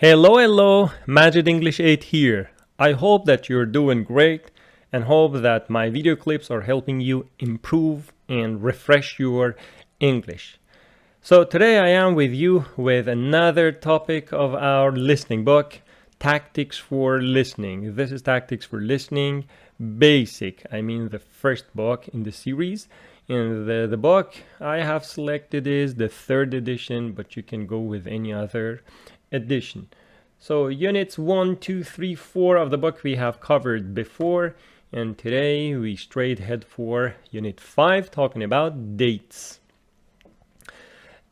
Hello, Magic English 8 here. I hope that you're doing great and hope that my video clips are helping you improve and refresh your English. So today I am with you with another topic of our listening book, Tactics for Listening. This is Tactics for Listening Basic. I mean the first book in the series. And the book I have selected is the 3rd edition, but you can go with any other edition. So units 1, 2, 3, 4 of the book we have covered before, and today we straight head for unit 5, talking about dates.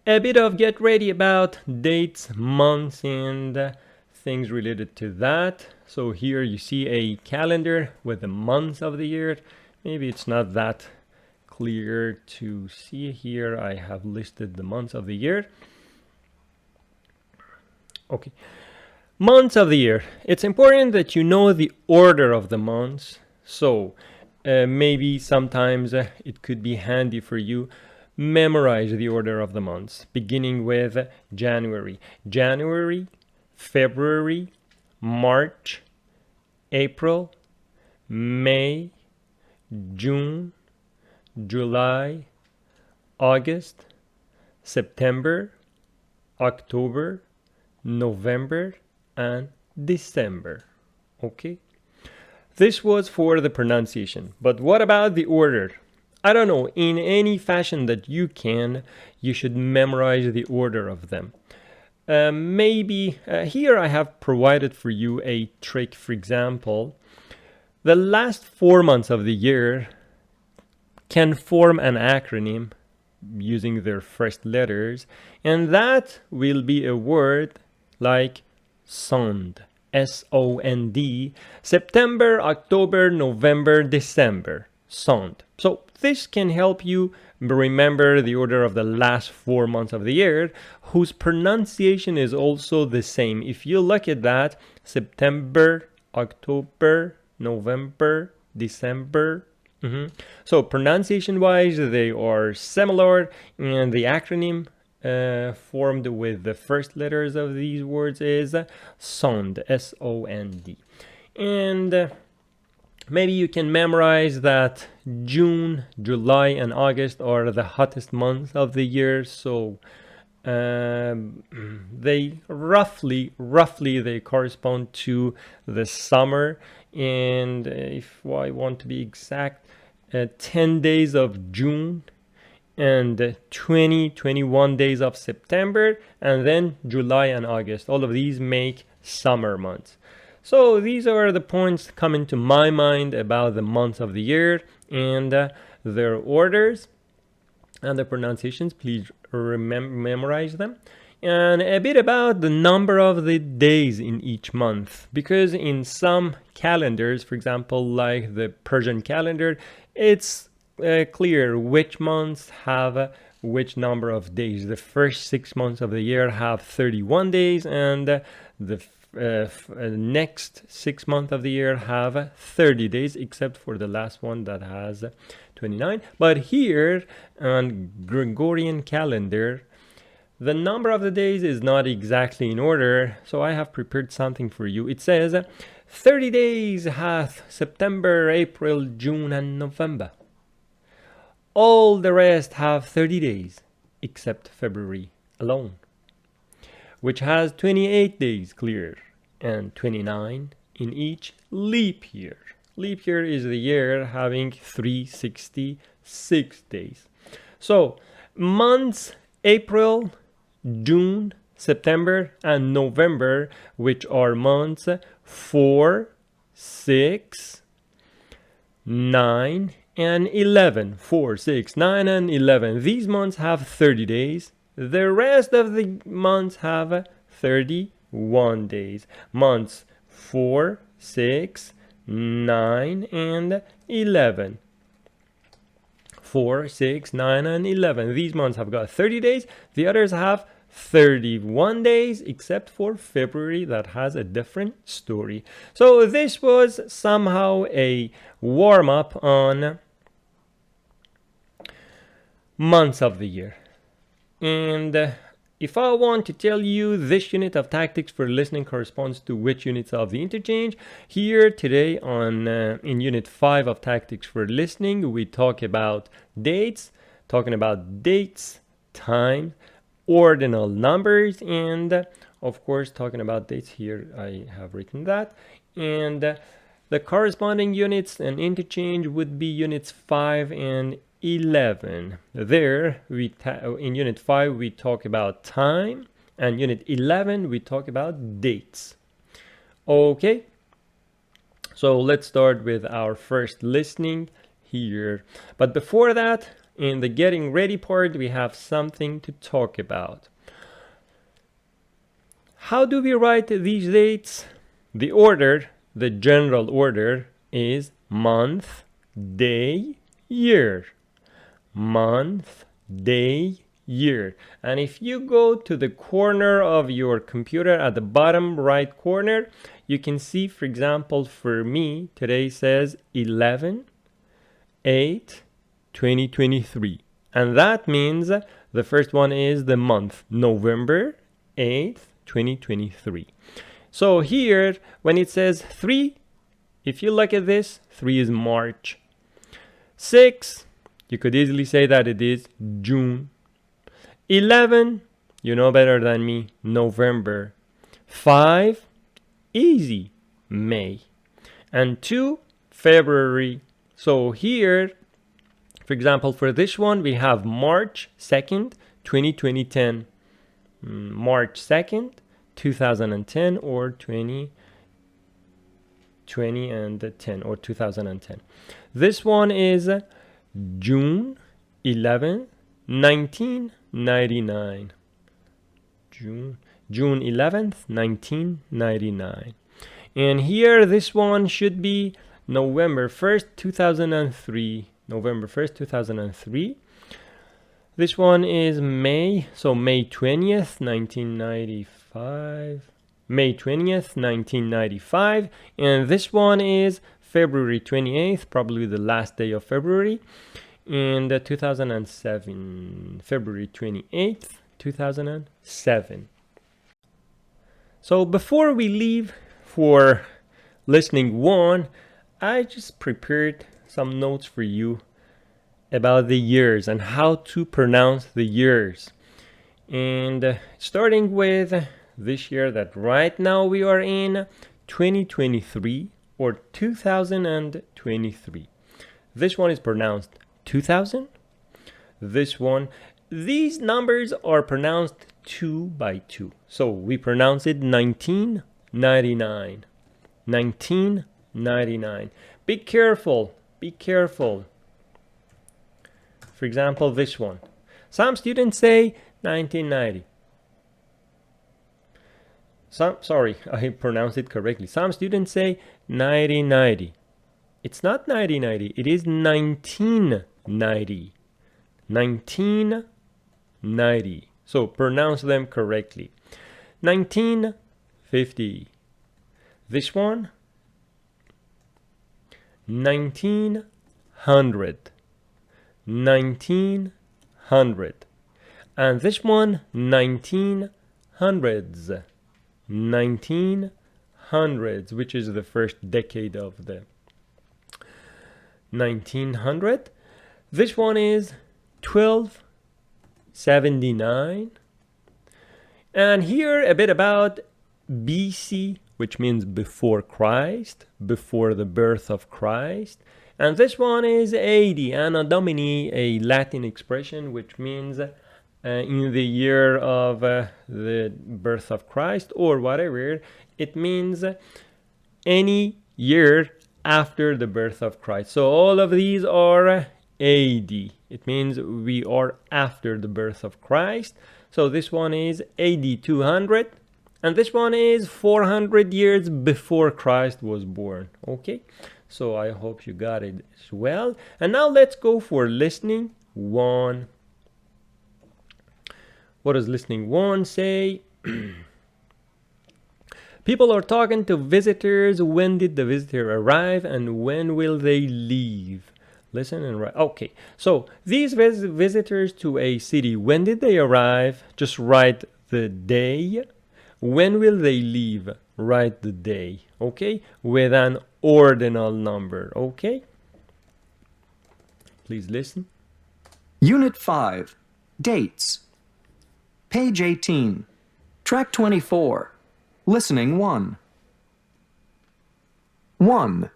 A bit of get ready about dates, months, and things related to that. So here you see a calendar with the months of the year. Maybe it's not that clear to see here. I have listed the months of the year. Okay, months of the year. It's important that you know the order of the months. So maybe sometimes it could be handy for you. Memorize the order of the months, beginning with January. January, February, March, April, May, June, July, August, September, October, November, and December. Okay? This was for the pronunciation. But what about the order? I don't know, in any fashion that you can, you should memorize the order of them. Maybe here I have provided for you a trick. For example, the last 4 months of the year can form an acronym using their first letters, and that will be a word like SOND, S-O-N-D, September, October, November, December, SOND. So this can help you remember the order of the last 4 months of the year, whose pronunciation is also the same. If you look at that, September, October, November, December. So pronunciation-wise, they are similar, and the acronym formed with the first letters of these words is SOND, S-O-N-D. And maybe you can memorize that June, July, and August are the hottest months of the year. So they roughly they correspond to the summer. And if I want to be exact, 10 days of June and 21 days of September, and then July and August. All of these make summer months. So these are the points coming to my mind about the months of the year and their orders and the pronunciations. Please memorize them. And a bit about the number of the days in each month, because in some calendars, for example, like the Persian calendar, it's clear which months have which number of days. The first 6 months of the year have 31 days, and the next 6 months of the year have 30 days, except for the last one that has 29. But here on Gregorian calendar, the number of the days is not exactly in order, so I have prepared something for you. It says 30 days hath September, April, June, and November. All the rest have 30 days, except February alone, which has 28 days clear and 29 in each leap year. Leap year is the year having 366 days. So months: April, June, September, and November, which are months 4, 6, 9, and 11. 4, 6, 9, and 11. These months have 30 days. The rest of the months have 31 days. Months 4, 6, 9, and 11. 4, 6, 9, and 11. These months have got 30 days. The others have 31 days, except for February, that has a different story. So this was somehow a warm-up on months of the year. And if I want to tell you this unit of tactics for listening corresponds to which units of the interchange, here today on in unit 5 of tactics for listening, we talk about dates, time, ordinal numbers, and of course talking about dates. Here I have written that, and the corresponding units and interchange would be units 5 and 11. There, in unit 5 we talk about time, and unit 11 we talk about dates. Okay, so let's start with our first listening here. But before that, in the getting ready part, we have something to talk about. How do we write these dates? The order, the general order, is month, day, year. Month, day, year. And if you go to the corner of your computer at the bottom right corner, you can see, for example, for me, today says 11/8/2023. And that means the first one is the month, November 8th, 2023. So here, when it says 3, if you look at this, 3 is March. 6, you could easily say that it is June. 11, you know better than me, November. 5, easy, May. And 2, February. So here, for example, for this one, we have March 2nd, 2010. March 2nd, 2010, or 2020 and 10, or 2010. This one is June 11th, 1999. June 11th, 1999. And here, this one should be November 1st, 2003. November 1st, 2003. This one is May, so May 20th, 1995. May 20th, 1995. And this one is February 28th, probably the last day of February. And 2007, February 28th, 2007. So before we leave for listening 1, I just prepared some notes for you about the years and how to pronounce the years. And starting with this year that right now we are in, 2023 or 2023. This one is pronounced 2000. This one, these numbers are pronounced 2 by 2. So we pronounce it 1999. 1999. Be careful. Be careful. For example, this one. Some students say 1990. Sorry, I pronounced it correctly. Some students say 1990. It's not 1990. It is 1990. 1990. So pronounce them correctly. 1950. This one, 1900. 1900. And this one, 1900s. 1900s, which is the first decade of the 1900. This one is 1279. And here a bit about BC, which means before Christ, before the birth of Christ. And this one is 80, Anno Domini, a Latin expression which means in the year of the birth of Christ, or whatever. It means any year after the birth of Christ. So all of these are AD. It means we are after the birth of Christ. So this one is AD 200, and this one is 400 years before Christ was born. Okay, so I hope you got it as well. And now let's go for listening 1. What does listening 1 say? People are talking to visitors. When did the visitor arrive and when will they leave? Listen and write. Okay, so these visitors to a city, when did they arrive? Just write the day. When will they leave? Write the day, okay? With an ordinal number, okay? Please listen. Unit 5, Dates. Page 18, Track 24, Listening 1. 1.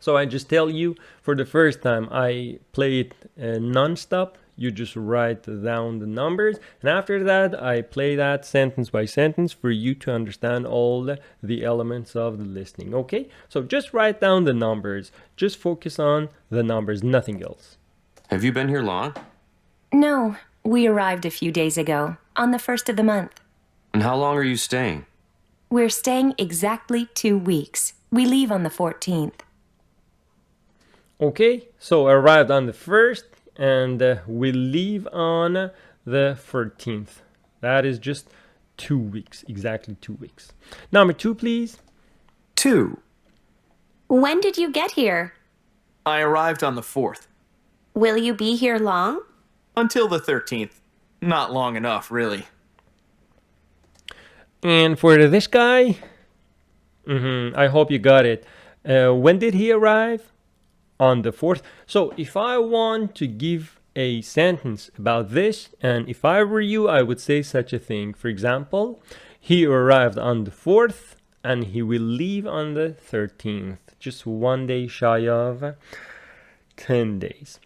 So I just tell you, for the first time, I play it non-stop. You just write down the numbers, and after that I play that sentence by sentence for you to understand all the elements of the listening, okay? So just write down the numbers. Just focus on the numbers, nothing else. Have you been here long? No, we arrived a few days ago, on the 1st of the month. And how long are you staying? We're staying exactly 2 weeks. We leave on the 14th. Okay, so arrived on the 1st and we leave on the 13th. That is just 2 weeks, exactly 2 weeks. Number 2, please. 2. When did you get here? I arrived on the 4th. Will you be here long? Until the 13th. Not long enough, really. And for this guy, I hope you got it. When did he arrive? On the 4th. So if I want to give a sentence about this, and if I were you, I would say such a thing. For example, he arrived on the 4th and he will leave on the 13th. Just 1 day shy of 10 days.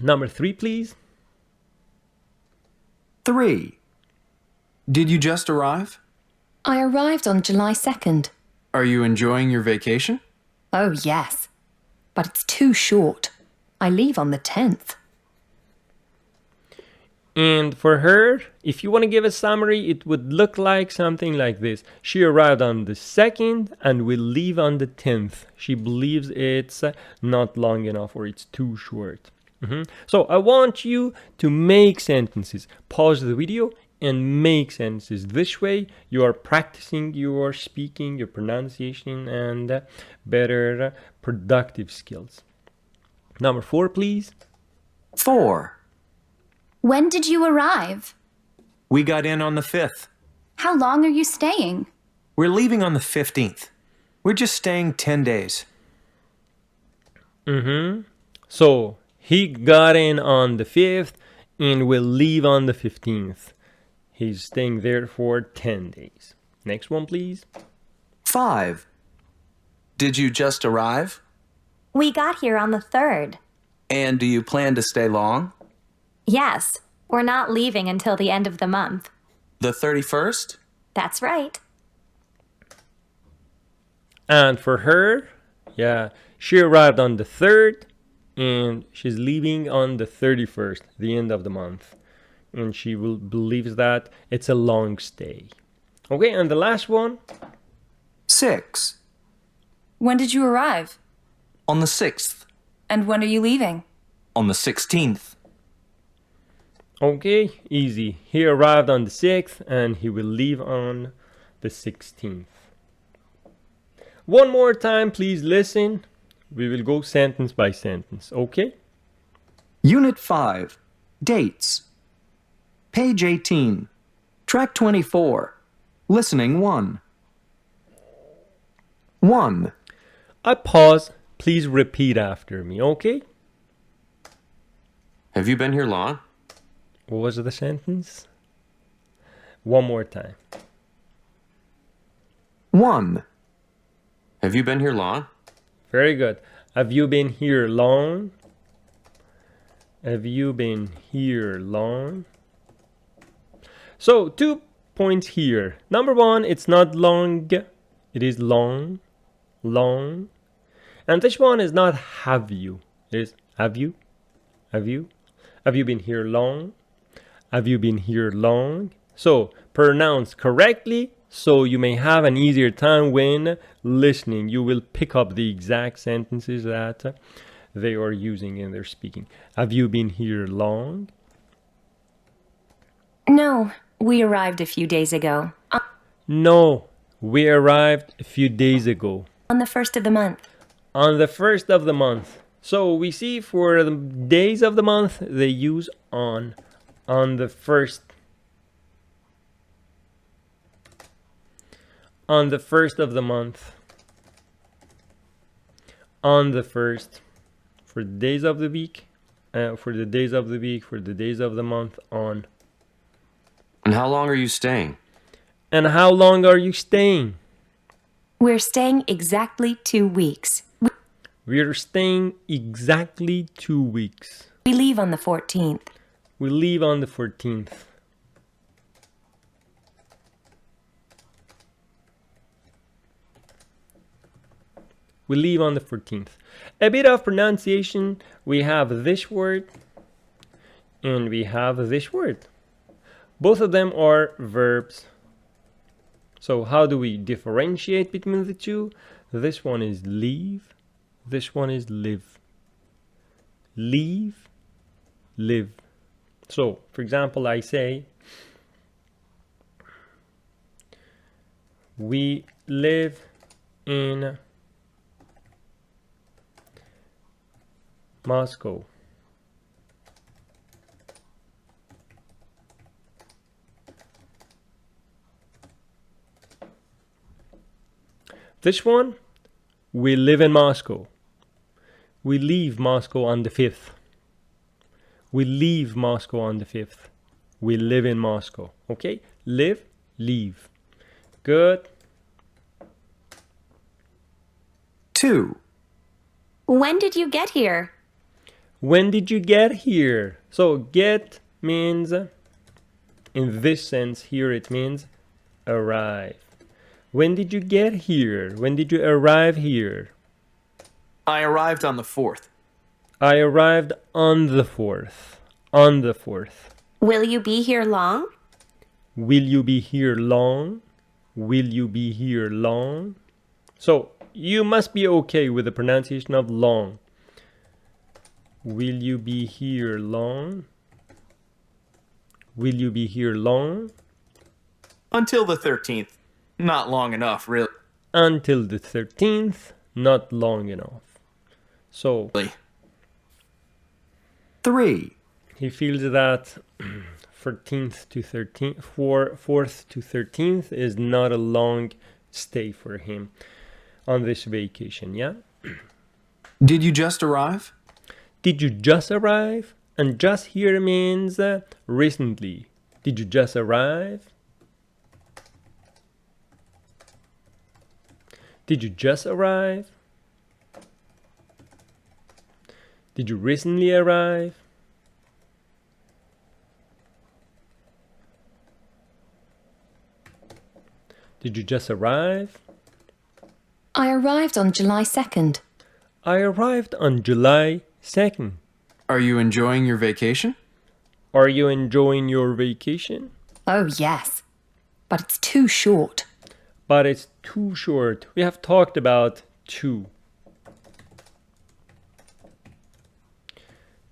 Number 3, please. 3. Did you just arrive? I arrived on July 2nd. Are you enjoying your vacation? Oh, yes. But it's too short. I leave on the 10th. And for her, if you want to give a summary, it would look like something like this. She arrived on the 2nd and will leave on the 10th. She believes it's not long enough or it's too short. So I want you to make sentences. Pause the video and make sentences. This way you are practicing your speaking, your pronunciation, and better productive skills. Number 4, please. 4. When did you arrive? We got in on the 5th. How long are you staying? We're leaving on the 15th. We're just staying 10 days. So he got in on the 5th and will leave on the 15th. He's staying there for 10 days. Next one, please. 5. Did you just arrive? We got here on the 3rd. And do you plan to stay long? Yes, we're not leaving until the end of the month. The 31st? That's right. And for her, yeah, she arrived on the 3rd and she's leaving on the 31st, the end of the month. And she believes that it's a long stay. Okay, and the last one. 6. When did you arrive? On the 6th. And when are you leaving? On the 16th. Okay, easy. He arrived on the 6th and he will leave on the 16th. One more time, please listen. We will go sentence by sentence, okay? Unit 5, Dates. Page 18, Track 24, Listening 1. 1. I pause. Please repeat after me, okay? Have you been here long? What was the sentence? One more time. 1. Have you been here long? Very good. Have you been here long? Have you been here long? So 2 points here. Number 1, it's not long. It is long. Long. And this one is not have you. It is have you? Have you? Have you been here long? Have you been here long? So pronounce correctly so you may have an easier time when listening. You will pick up the exact sentences that they are using in their speaking. Have you been here long? No, we arrived a few days ago. No, we arrived a few days ago. On the 1st of the month. On the 1st of the month. So we see for the days of the month, they use on the 1st On the first of the month. On the first. For the days of the week. For the days of the week. For the days of the month. On. And how long are you staying? And how long are you staying? We're staying exactly 2 weeks. We're staying exactly 2 weeks. We leave on the 14th. We leave on the 14th. We leave on the 14th. A bit of pronunciation. We have this word and we have this word. Both of them are verbs. So how do we differentiate between the two? This one is leave. This one is live. Leave, live. So, for example, I say, we live in Moscow. This one, we live in Moscow. We leave Moscow on the 5th. We leave Moscow on the 5th. We live in Moscow. Okay? Live, leave. Good. 2. When did you get here? When did you get here? So get means, in this sense here it means arrive. When did you get here? When did you arrive here? I arrived on the 4th. I arrived on the 4th. On the 4th. Will you be here long? Will you be here long? Will you be here long? So you must be okay with the pronunciation of long. Will you be here long? Will you be here long? Until the 13th. Not long enough, really. Until the 13th, not long enough. So 3. he feels that 14th to 13th, 4th to 13th is not a long stay for him on this vacation, yeah? Did you just arrive? Did you just arrive? And just here means recently. Did you just arrive? Did you just arrive? Did you recently arrive? Did you just arrive? I arrived on July 2nd. I arrived on July 2nd. Are you enjoying your vacation? Are you enjoying your vacation? Oh, yes. But it's too short. But it's too short. We have talked about too.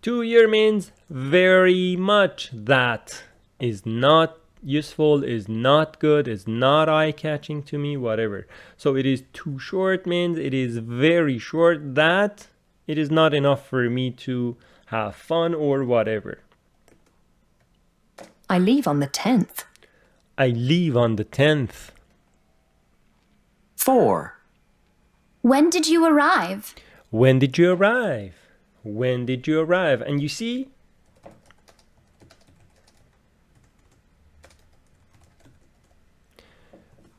2 year means very much. That is not useful, is not good, is not eye-catching to me, whatever. So it is too short means it is very short, that it is not enough for me to have fun or whatever. I leave on the 10th. I leave on the 10th. 4. When did you arrive? When did you arrive? When did you arrive? And you see,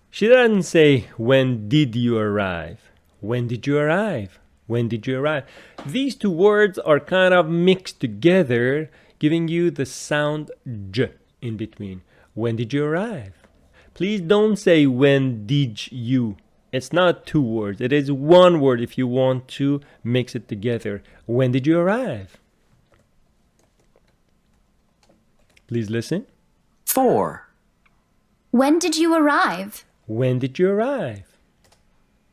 she doesn't say, when did you arrive? When did you arrive? When did you arrive? These two words are kind of mixed together, giving you the sound j in between. When did you arrive? Please don't say, when did you? It's not two words. It is one word if you want to mix it together. When did you arrive? Please listen. 4. When did you arrive? When did you arrive?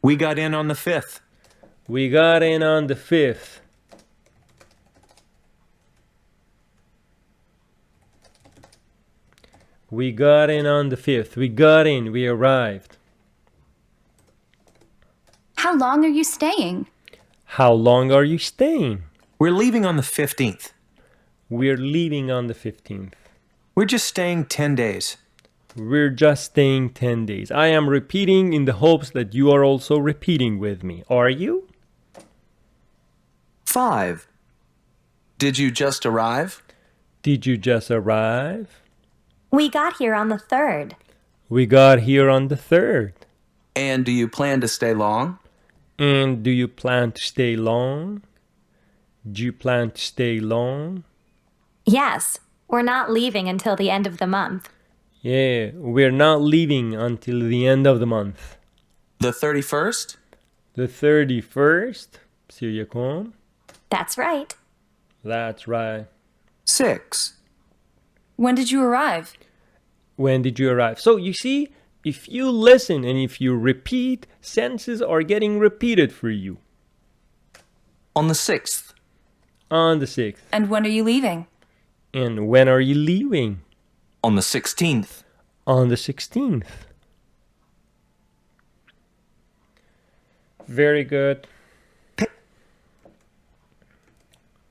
We got in on the 5th. We got in on the 5th. We got in on the 5th. We got in. We arrived. How long are you staying? How long are you staying? We're leaving on the 15th. We're leaving on the 15th. We're just staying 10 days. We're just staying 10 days. I am repeating in the hopes that you are also repeating with me. Are you? 5. Did you just arrive? Did you just arrive? We got here on the 3rd. We got here on the 3rd. And do you plan to stay long? And do you plan to stay long? Do you plan to stay long? Yes, we're not leaving until the end of the month. Yeah, we're not leaving until the end of the month. The 31st? The 31st. Syriacom. That's right. That's right. 6. When did you arrive? When did you arrive? So you see, if you listen and if you repeat, sentences are getting repeated for you. On the 6th. On the 6th. And when are you leaving? And when are you leaving? On the 16th. On the 16th. Very good.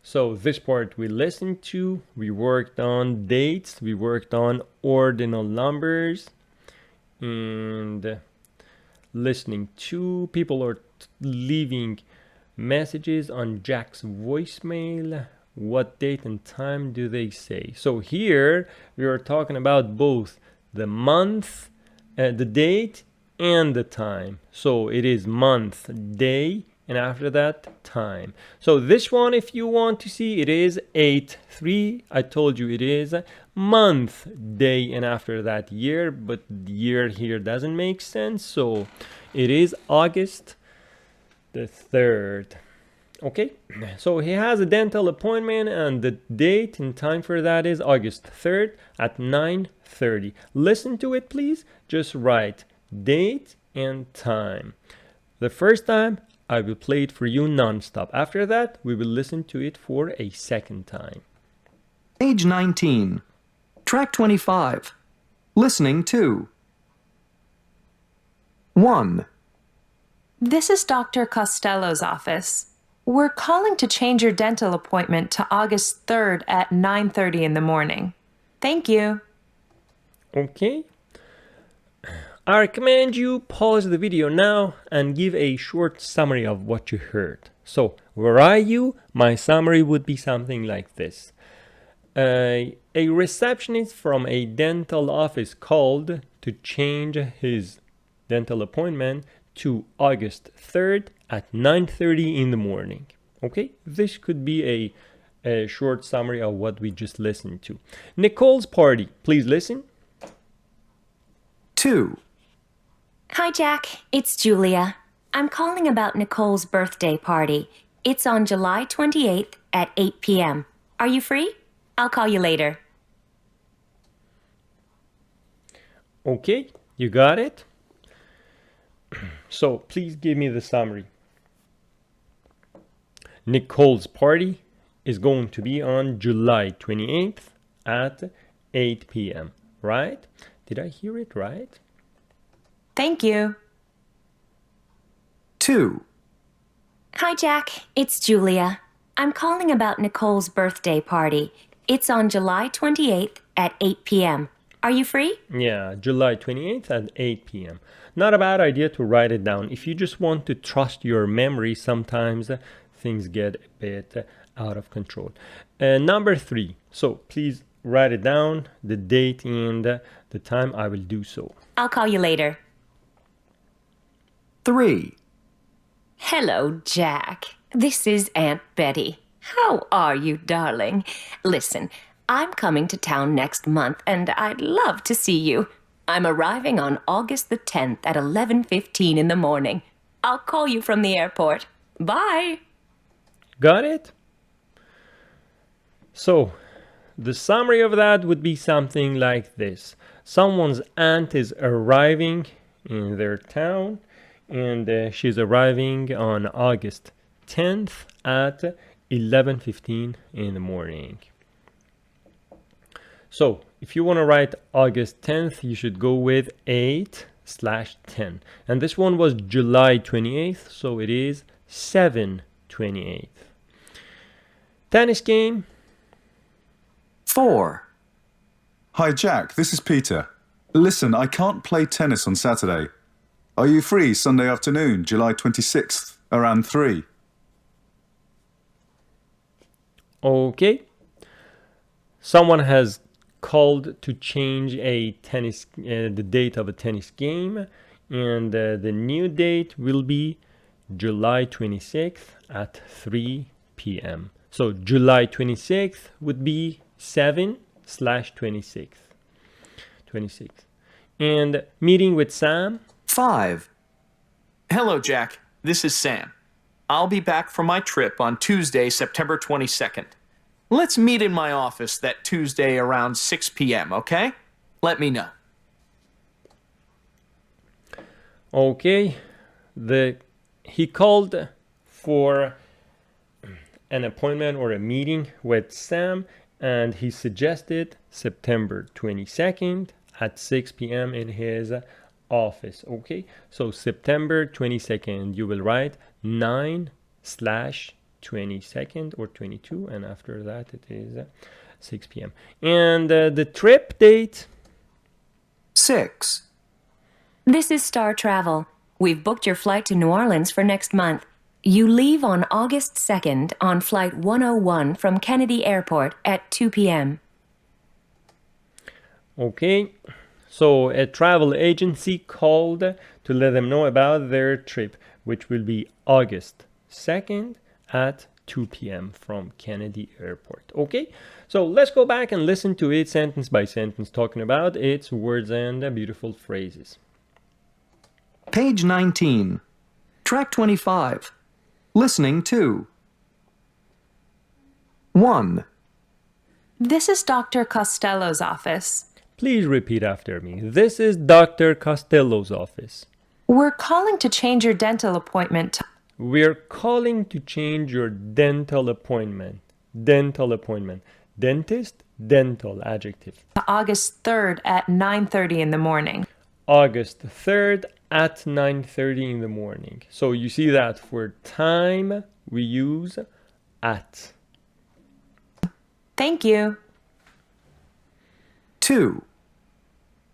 So this part we listened to, we worked on dates, we worked on ordinal numbers, and listening to people are leaving messages on Jack's voicemail. What date and time do they say? So here we are talking about both the month, the date, and the time. So it is month, day, and after that, time. So this one, if you want to see, it is 8-3. I told you it is month, day, and after that year, but year here doesn't make sense. So it is August the 3rd. Okay, so he has a dental appointment and the date and time for that is August 3rd at 9:30. Listen to it, please. Just write date and time. The first time, I will play it for you non-stop. After that, we will listen to it for a second time. Page 19. Track 25. Listening to. 1. This is Dr. Costello's office. We're calling to change your dental appointment to August 3rd at 9:30 in the morning. Thank you. Okay. I recommend you pause the video now and give a short summary of what you heard. So, were I you, my summary would be something like this. A receptionist from a dental office called to change his dental appointment to August 3rd at 9:30 in the morning. Okay, this could be a short summary of what we just listened to. Nicole's party, please listen. 2. Hi, Jack. It's Julia. I'm calling about Nicole's birthday party. It's on July 28th at 8 p.m. Are you free? I'll call you later. Okay, you got it? So please give me the summary. Nicole's party is going to be on July 28th at 8 p.m. Right? Did I hear it right? Thank you. 2. Hi, Jack. It's Julia. I'm calling about Nicole's birthday party. It's on July 28th at 8 p.m. Are you free? Yeah, July 28th at 8 p.m. Not a bad idea to write it down. If you just want to trust your memory, sometimes things get a bit out of control. Number 3. So please write it down, the date and the time. I will do so. I'll call you later. 3. Hello, Jack. This is Aunt Betty. How are you, darling? Listen, I'm coming to town next month, and I'd love to see you. I'm arriving on August the 10th at 11:15 in the morning. I'll call you from the airport. Bye. Got it? So, the summary of that would be something like this. Someone's aunt is arriving in their town, and she's arriving on August 10th at 11:15 in the morning. So, if you want to write August 10th, you should go with 8/10. And this one was July 28th, so it is 7/28. Tennis game. 4. Hi, Jack. This is Peter. Listen, I can't play tennis on Saturday. Are you free Sunday afternoon, July 26th, around 3? Okay. Someone has called to change the date of a tennis game, and the new date will be July 26th at 3 p.m. So July 26th would be 7/26th. 26th. And meeting with Sam. 5. Hello, Jack. This is Sam. I'll be back from my trip on Tuesday, September 22nd. Let's meet in my office that Tuesday around 6 p.m., okay? Let me know. Okay. He called for an appointment or a meeting with Sam, and he suggested September 22nd at 6 p.m. in his office. Okay, so September 22nd, you will write 9/22nd or 22, and after that it is 6 p.m. And the trip date? 6. This is Star Travel. We've booked your flight to New Orleans for next month. You leave on August 2nd on Flight 101 from Kennedy Airport at 2 p.m. Okay, so a travel agency called to let them know about their trip, which will be August 2nd at 2 p.m. from Kennedy Airport. Okay, so let's go back and listen to it sentence by sentence, talking about its words and beautiful phrases. Page 19. Track 25. Listening to. 1. This is Dr. Costello's office. Please repeat after me. This is Dr. Costello's office. We're calling to change your dental appointment to We're calling to change your dental appointment. Dental appointment. Dentist, dental, adjective. August 3rd at 9:30 in the morning. August 3rd at 9:30 in the morning. So you see that for time we use at. Thank you. 2.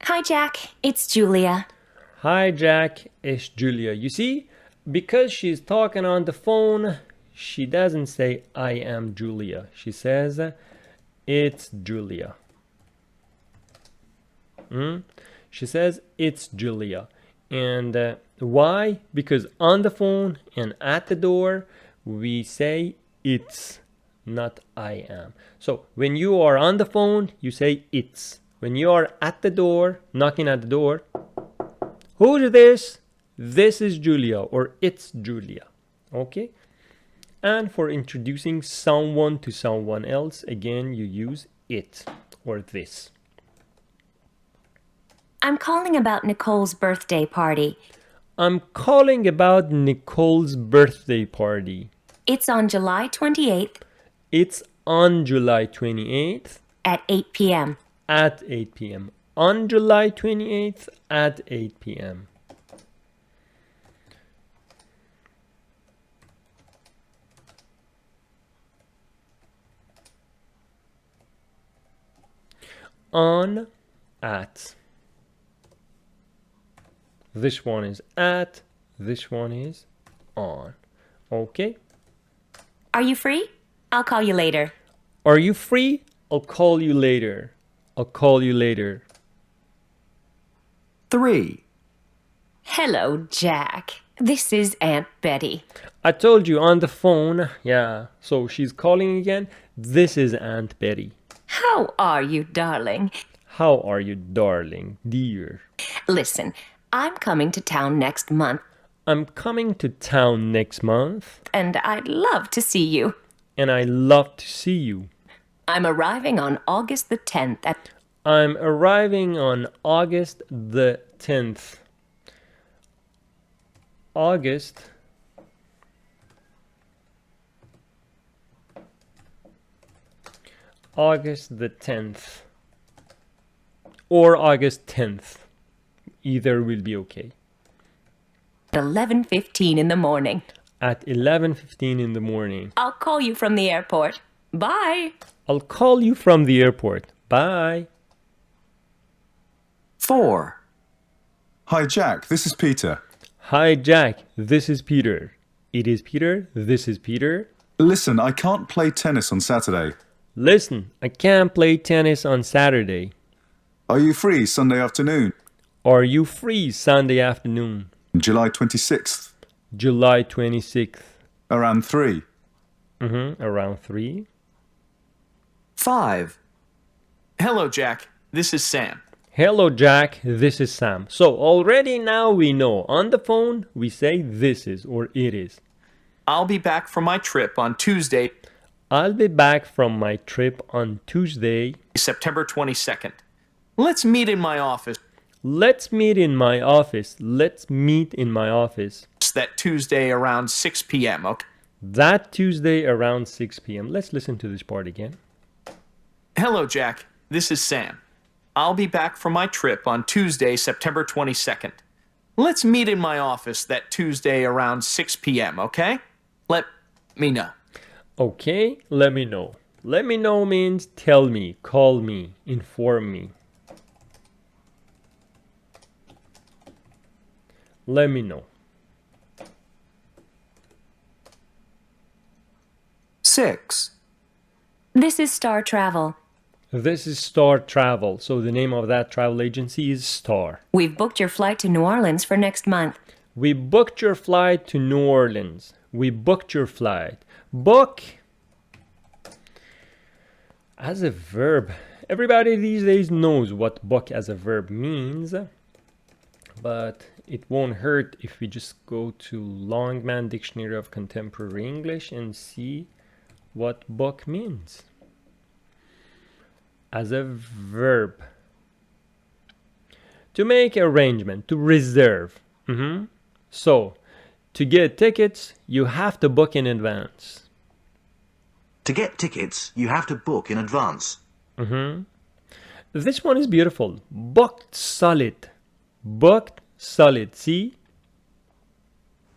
Hi, Jack. It's Julia. Hi, Jack. It's Julia. You see, because she's talking on the phone, she doesn't say I am Julia. She says it's Julia. She says it's Julia. And why? Because on the phone and at the door, we say it's, not I am. So when you are on the phone, you say it's. When you are at the door, knocking at the door, who's this? This is Julia, or it's Julia. Okay? And for introducing someone to someone else, again, you use it or this. I'm calling about Nicole's birthday party. I'm calling about Nicole's birthday party. It's on July 28th It's on July 28th at 8 p.m. at 8 p.m. On July 28th at 8 p.m. On, at. This one is at, this one is on. Okay? Are you free? I'll call you later. Are you free? I'll call you later. I'll call you later. 3. Hello, Jack. This is Aunt Betty. I told you on the phone. Yeah, so she's calling again. This is Aunt Betty. How are you, darling? How are you, darling, dear? Listen, I'm coming to town next month, I'm coming to town next month, and I'd love to see you. and I love to see you. I'm arriving on August the 10th at I'm arriving on August the 10th. August the 10th. Or August 10th. Either will be okay. 11:15 in the morning. At 11:15 in the morning. I'll call you from the airport. Bye. I'll call you from the airport. Bye. 4. Hi, Jack. This is Peter. Hi, Jack. This is Peter. It is Peter. This is Peter. Listen, I can't play tennis on Saturday. Listen, I can't play tennis on Saturday. Are you free Sunday afternoon, Are you free Sunday afternoon, July 26th, July 26th? around 3? Around 3. 5. Hello, Jack. This is Sam. Hello, Jack. This is Sam. So already now we know. On the phone, we say this is or it is. I'll be back from my trip on Tuesday, I'll be back from my trip on Tuesday. September 22nd. Let's meet in my office Let's meet in my office. Let's meet in my office. that Tuesday around 6 p.m., okay? That Tuesday around 6 p.m. Let's listen to this part again. Hello, Jack. This is Sam. I'll be back from my trip on Tuesday, September 22nd. Let's meet in my office that Tuesday around 6 p.m., okay? Let me know. Okay, let me know. Let me know means tell me, call me, inform me. Let me know. 6. This is Star Travel. This is Star Travel. So the name of that travel agency is Star. We've booked your flight to New Orleans for next month. We booked your flight to New Orleans. We booked your flight. Book as a verb. Everybody these days knows what book as a verb means. But it won't hurt if we just go to Longman Dictionary of Contemporary English and see what book means. As a verb. To make arrangement, to reserve. So, to get tickets, you have to book in advance. To get tickets, you have to book in advance. This one is beautiful. Booked solid. Booked solid. See?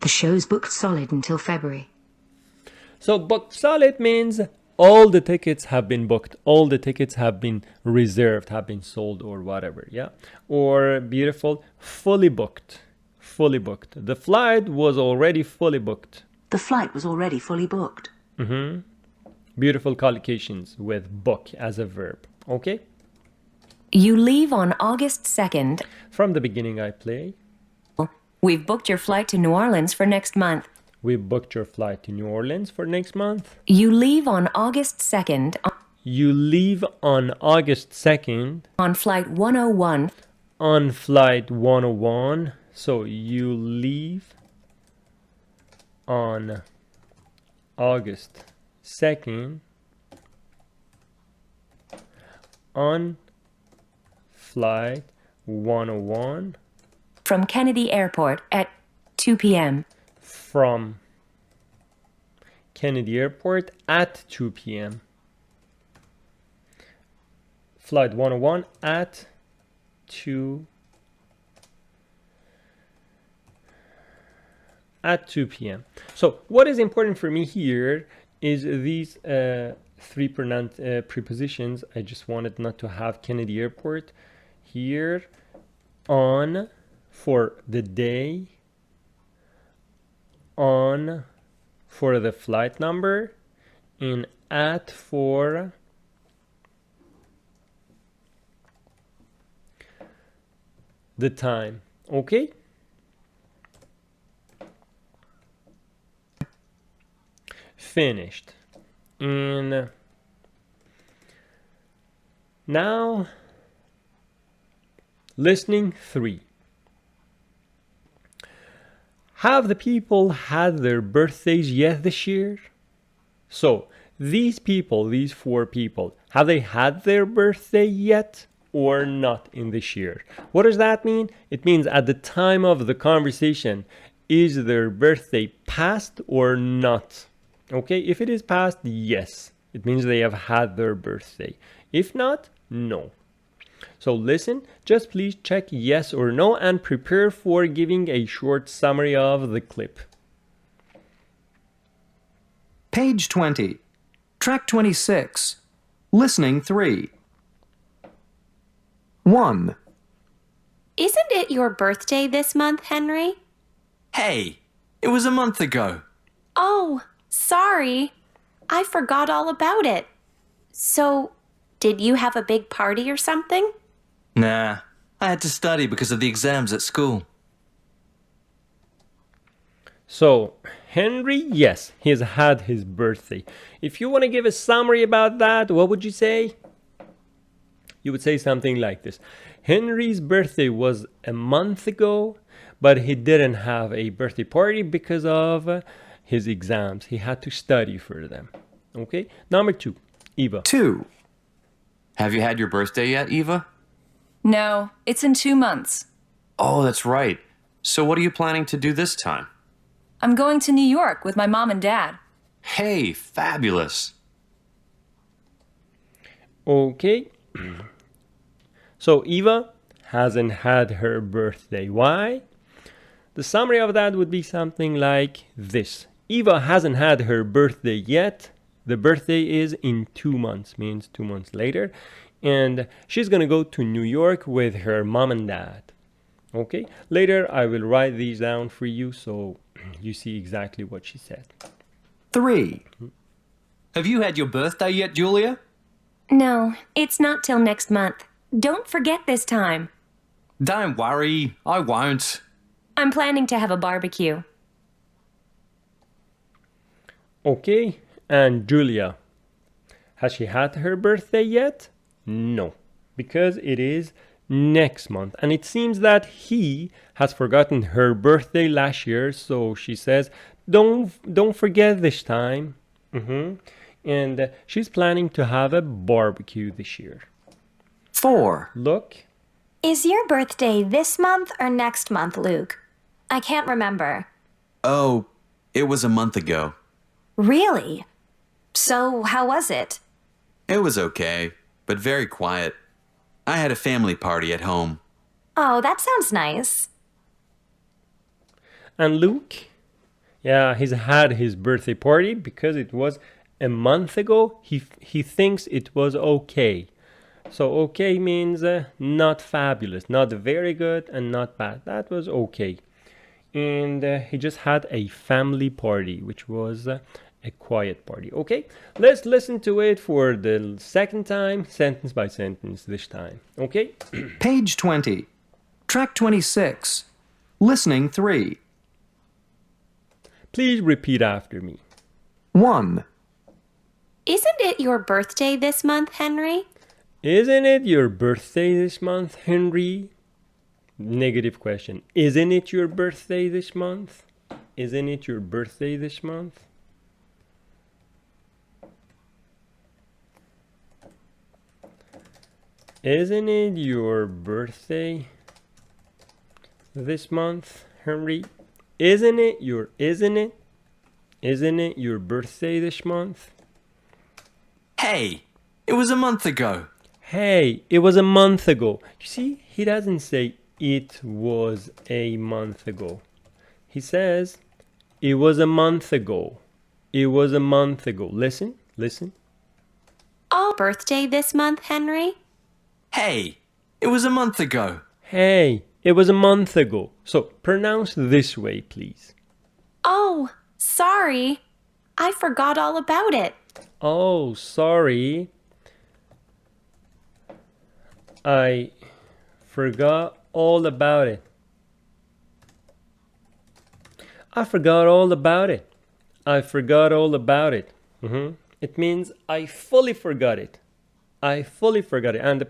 The show's booked solid until February. So booked solid means all the tickets have been booked. All the tickets have been reserved, have been sold or whatever. Yeah. Or beautiful, fully booked. Fully booked. The flight was already fully booked. The flight was already fully booked. Beautiful collocations with book as a verb. Okay? You leave on August 2nd. From the beginning I play. We've booked your flight to New Orleans for next month. We booked your flight to New Orleans for next month. You leave on August 2nd You leave on August 2nd on flight 101. on flight 101. So you leave on August 2nd on flight 101 From Kennedy Airport at 2 p.m. from Kennedy Airport at 2 p.m. Flight 101 at 2 p.m. So what is important for me here is these three prepositions. I just wanted not to have Kennedy Airport here. On for the day, on for the flight number, and at for the time. Okay? Finished. And now listening 3. Have the people had their birthdays yet this year? So these people, these 4 people, have they had their birthday yet or not in this year? What does that mean? It means at the time of the conversation, is their birthday past or not? Okay, if it is past, yes, it means they have had their birthday. If not, no. So listen, just please check yes or no and prepare for giving a short summary of the clip. Page 20. Track 26. Listening 3. 1. Isn't it your birthday this month, Henry? Hey, it was a month ago. Oh, sorry. I forgot all about it. So, did you have a big party or something? Nah, I had to study because of the exams at school. So, Henry, yes, he's had his birthday. If you want to give a summary about that, what would you say? You would say something like this. Henry's birthday was a month ago, but he didn't have a birthday party because of his exams. He had to study for them. Okay? Number 2, Eva. 2. Have you had your birthday yet, Eva? No, it's in 2 months. Oh, that's right. So what are you planning to do this time? I'm going to New York with my mom and dad. Hey, fabulous. Okay. So Eva hasn't had her birthday. Why? The summary of that would be something like this. Eva hasn't had her birthday yet. The birthday is in 2 months, means 2 months later. And she's going to go to New York with her mom and dad. Okay? Later, I will write these down for you so you see exactly what she said. 3. Have you had your birthday yet, Julia? No, it's not till next month. Don't forget this time. Don't worry, I won't. I'm planning to have a barbecue. Okay, and Julia, has she had her birthday yet? No, because it is next month. And it seems that he has forgotten her birthday last year, so she says, don't forget this time. And she's planning to have a barbecue this year. 4. Look. Is your birthday this month or next month, Luke? I can't remember. Oh, it was a month ago. Really? So, how was it? It was okay, but very quiet. I had a family party at home. Oh, that sounds nice. And Luke, yeah, he's had his birthday party because it was a month ago. He thinks it was okay. So okay means not fabulous, not very good, and not bad. That was okay. And he just had a family party, which was a quiet party. Okay, let's listen to it for the second time, sentence by sentence this time. Okay? Page 20. Track 26. Listening 3. Please repeat after me. 1. Isn't it your birthday this month, Henry? Isn't it your birthday this month, Henry? Negative question. Isn't it your birthday this month? Isn't it your birthday this month? Isn't it your birthday this month, Henry? Isn't it your birthday this month? Hey, it was a month ago. Hey, it was a month ago. You see, he doesn't say it was a month ago. He says it was a month ago. It was a month ago. Listen. Oh, birthday this month, Henry? Hey, it was a month ago. Hey, it was a month ago. So pronounce this way, please. Oh, sorry. I forgot all about it. Oh, sorry. I forgot all about it. I forgot all about it. I forgot all about it. It means I fully forgot it. I fully forgot it. And the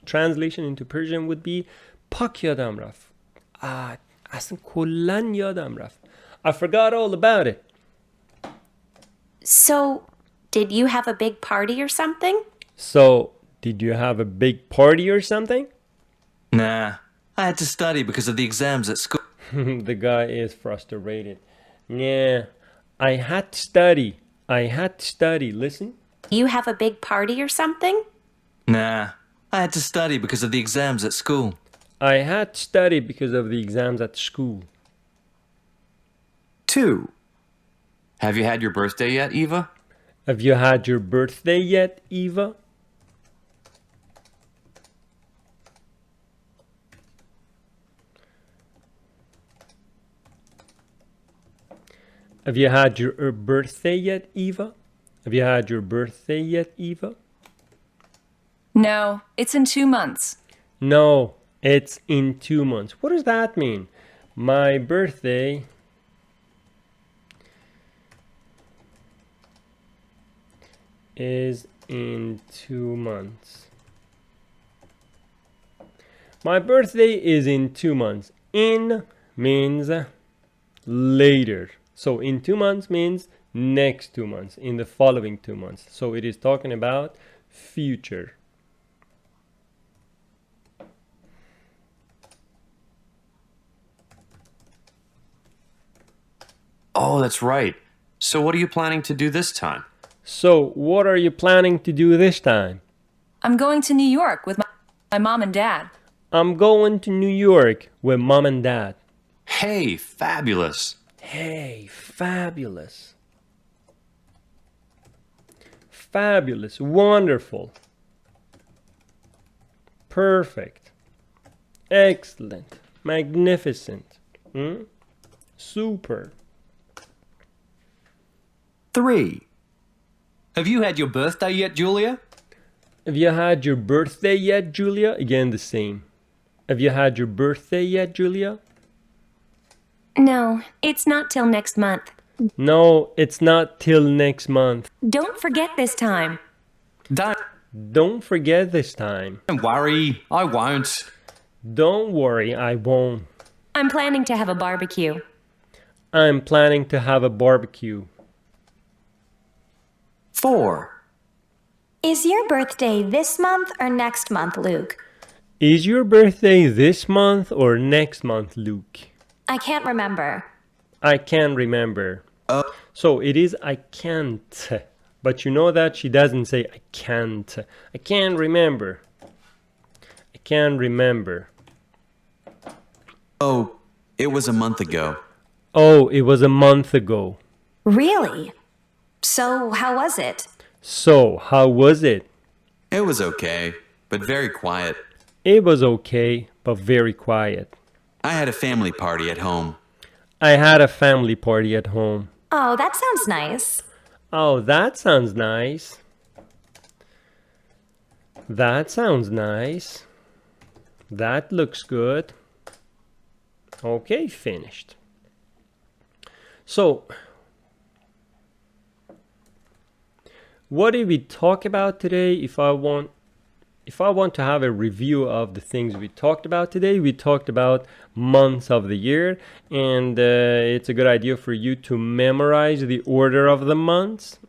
translation into Persian would be pak yadam rafت. اصلا کلن یادم رفت. I forgot all about it. So, did you have a big party or something? So, did you have a big party or something? Nah, I had to study because of the exams at school. The guy is frustrated. Yeah, I had to study. I had to study. Listen. You have a big party or something? Nah, I had to study because of the exams at school. I had to study because of the exams at school. 2. Have you had your birthday yet, Eva? Have you had your birthday yet, Eva? Have you had your birthday yet, Eva? Have you had your birthday yet, Eva? No, it's in 2 months. No, it's in 2 months. What does that mean? My birthday is in 2 months. My birthday is in 2 months. In means later. So in 2 months means next 2 months, in the following 2 months. So it is talking about future. Oh, that's right. So what are you planning to do this time? So what are you planning to do this time? I'm going to New York with my mom and dad. I'm going to New York with mom and dad. Hey, fabulous. Hey, fabulous. Fabulous, wonderful. Perfect. Excellent. Magnificent. Super. 3. Have you had your birthday yet, Julia? Have you had your birthday yet, Julia? Again, the same. Have you had your birthday yet, Julia? No, it's not till next month. No, it's not till next month. Don't forget this time. Don't forget this time. Don't worry, I won't. Don't worry, I won't. I'm planning to have a barbecue. I'm planning to have a barbecue. 4. Is your birthday this month or next month, Luke? Is your birthday this month or next month, Luke? I can't remember. I can't remember. So it is I can't. But you know that she doesn't say I can't. I can't remember. I can't remember. Oh, it was a month ago. Oh, it was a month ago. Really? So, how was it? So, how was it? It was okay, but very quiet. It was okay, but very quiet. I had a family party at home. I had a family party at home. Oh, that sounds nice. Oh, that sounds nice. That sounds nice. That looks good. Okay, finished. So, what did we talk about today? If I want to have a review of the things we talked about today, we talked about months of the year, and it's a good idea for you to memorize the order of the months.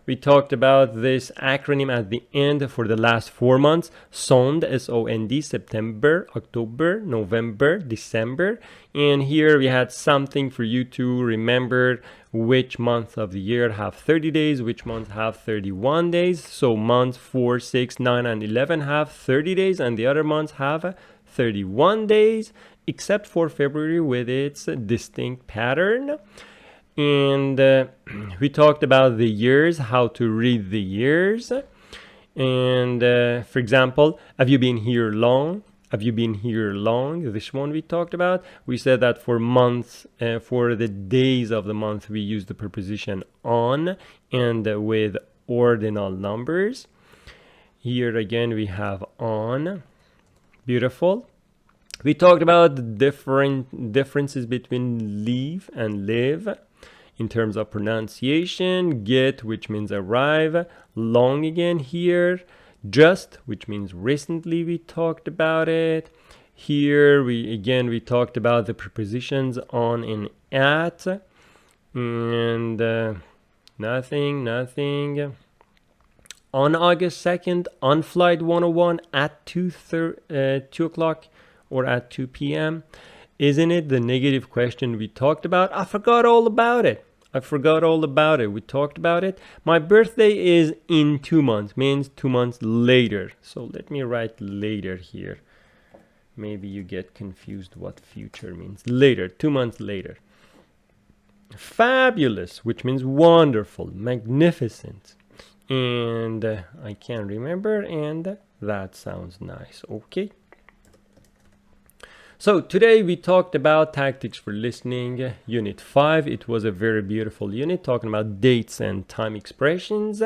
We talked about this acronym at the end for the last 4 months: SOND, S-O-N-D, September, October, November, December. And here we had something for you to remember which month of the year have 30 days, which months have 31 days. So months 4, 6, 9, and 11 have 30 days, and the other months have 31 days, except for February with its distinct pattern. And we talked about the years, how to read the years. And for example, have you been here long? Have you been here long? This one we talked about. We said that for months, for the days of the month, we use the preposition on and with ordinal numbers. Here again, we have on. Beautiful. We talked about the different differences between leave and live in terms of pronunciation. Get, which means arrive. Long again here. Just, which means recently we talked about it. Here we talked about the prepositions on and at. And nothing. On August 2nd, on Flight 101 at 2 o'clock or at 2 p.m. Isn't it the negative question we talked about? I forgot all about it. We talked about it. My birthday is in 2 months, means 2 months later. So let me write later here. Maybe you get confused what future means. Later, 2 months later. Fabulous, which means wonderful, magnificent. And I can't remember, and that sounds nice. Okay. So today we talked about tactics for listening, unit 5. It was a very beautiful unit talking about dates and time expressions.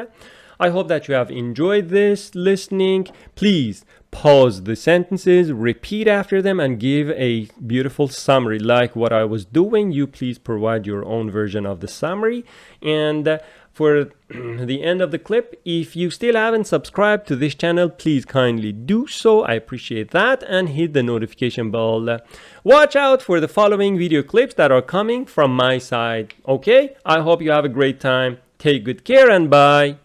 I hope that you have enjoyed this listening. Please pause the sentences, repeat after them, and give a beautiful summary like what I was doing. You please provide your own version of the summary. And for the end of the clip, if you still haven't subscribed to this channel, please kindly do so. I appreciate that, and hit the notification bell. Watch out for the following video clips that are coming from my side. Okay, I hope you have a great time. Take good care and bye.